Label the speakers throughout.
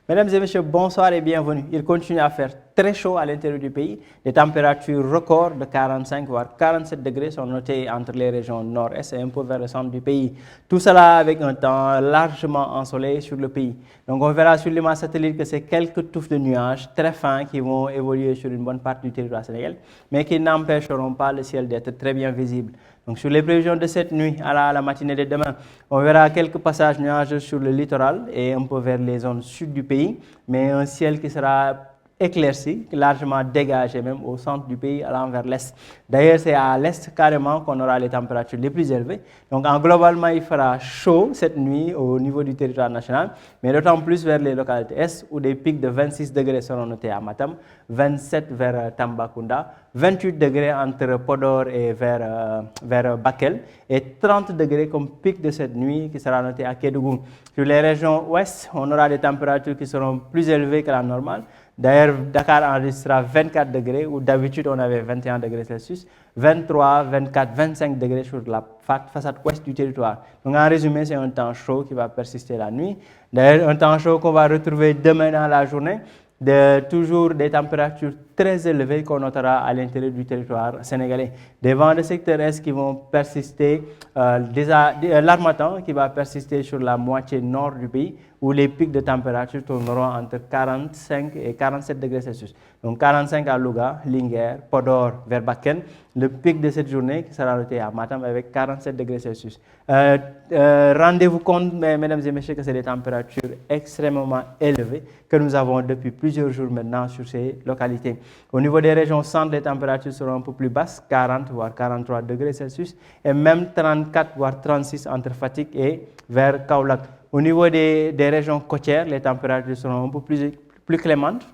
Speaker 1: Mesdames et messieurs, bonsoir et bienvenue. Il continue à faire très chaud à l'intérieur du pays. Des températures records de 45 voire 47 degrés sont notées entre les régions nord-est et un peu vers le centre du pays. Tout cela avec un temps largement ensoleillé sur le pays. Donc on verra sur l'image satellite que c'est quelques touffes de nuages très fins qui vont évoluer sur une bonne partie du territoire sénégalais, mais qui n'empêcheront pas le ciel d'être très bien visible. Donc sur les prévisions de cette nuit à la matinée de demain, on verra quelques passages nuageux sur le littoral et un peu vers les zones sud du pays, mais un ciel qui sera éclairci, largement dégagé même au centre du pays allant vers l'est. D'ailleurs, c'est à l'est carrément qu'on aura les températures les plus élevées. Donc globalement, il fera chaud cette nuit au niveau du territoire national, mais d'autant plus vers les localités est où des pics de 26 degrés seront notés à Matam, 27 vers Tambacounda, 28 degrés entre Podor et vers Bakel et 30 degrés comme pic de cette nuit qui sera noté à Kédougou. Sur les régions ouest, on aura des températures qui seront plus élevées que la normale. D'ailleurs, Dakar enregistrera 24 degrés, où d'habitude on avait 21 degrés Celsius, 23, 24, 25 degrés sur la façade ouest du territoire. Donc en résumé, c'est un temps chaud qui va persister la nuit. D'ailleurs, un temps chaud qu'on va retrouver demain dans la journée, toujours des températures très élevées qu'on notera à l'intérieur du territoire sénégalais. Des vents de secteur est qui vont persister, l'harmattan qui va persister sur la moitié nord du pays, où les pics de température tourneront entre 45 et 47 degrés Celsius. Donc 45 à Louga, Linguère, Podor, vers Bakel. Le pic de cette journée qui sera noté à Matam avec 47 degrés Celsius. Rendez-vous compte, mesdames et messieurs, que c'est des températures extrêmement élevées que nous avons depuis plusieurs jours maintenant sur ces localités. Au niveau des régions centre, les températures seront un peu plus basses, 40 voire 43 degrés Celsius, et même 34 voire 36 entre Fatick et vers Kaolack. Au niveau des régions côtières, les températures seront un peu plus clémentes.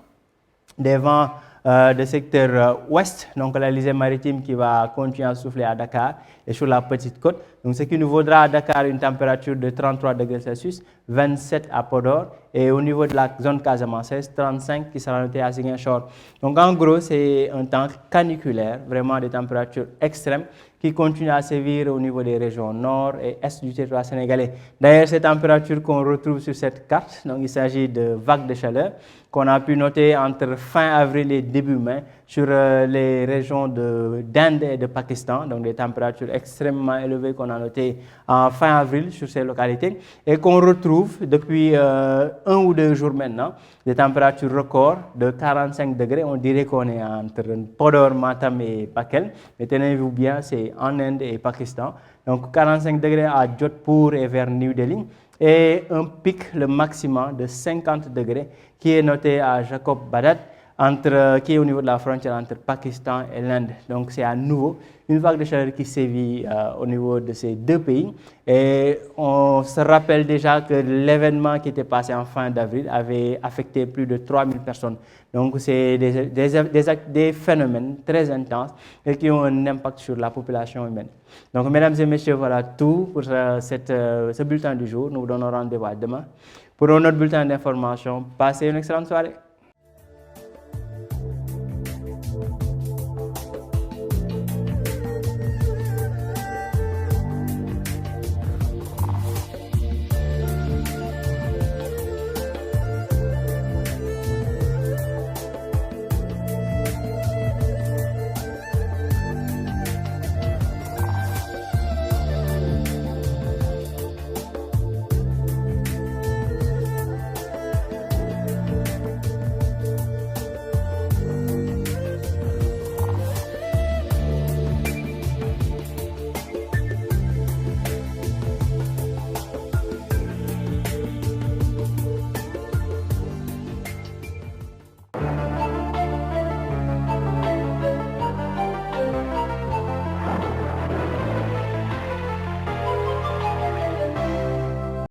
Speaker 1: Des vents de secteur ouest, donc l'Alizé maritime qui va continuer à souffler à Dakar et sur la petite côte. Donc ce qui nous vaudra à Dakar une température de 33 degrés Celsius, 27 à Podor et au niveau de la zone casamançaise, 35 qui sera noté à Ziguinchor. Donc en gros, c'est un temps caniculaire, vraiment des températures extrêmes qui continuent à sévir au niveau des régions nord et est du territoire sénégalais. D'ailleurs, ces températures qu'on retrouve sur cette carte, donc il s'agit de vagues de chaleur qu'on a pu noter entre fin avril et début mai sur les régions d'Inde et de Pakistan, donc des températures extrêmement élevées qu'on a notées en fin avril sur ces localités et qu'on retrouve depuis 1 ou 2 jours maintenant, des températures records de 45 degrés. On dirait qu'on est entre Podor, Matam et Bakel, mais tenez-vous bien, c'est en Inde et Pakistan. Donc 45 degrés à Jodhpur et vers New Delhi et un pic, le maximum de 50 degrés qui est noté à Jacob Badat, qui est au niveau de la frontière entre Pakistan et l'Inde. Donc c'est à nouveau une vague de chaleur qui sévit au niveau de ces deux pays. Et on se rappelle déjà que l'événement qui était passé en fin d'avril avait affecté plus de 3000 personnes. Donc c'est des phénomènes très intenses et qui ont un impact sur la population humaine. Donc mesdames et messieurs, voilà tout pour ce bulletin du jour. Nous vous donnons rendez-vous à demain pour un autre bulletin d'information. Passez une excellente soirée.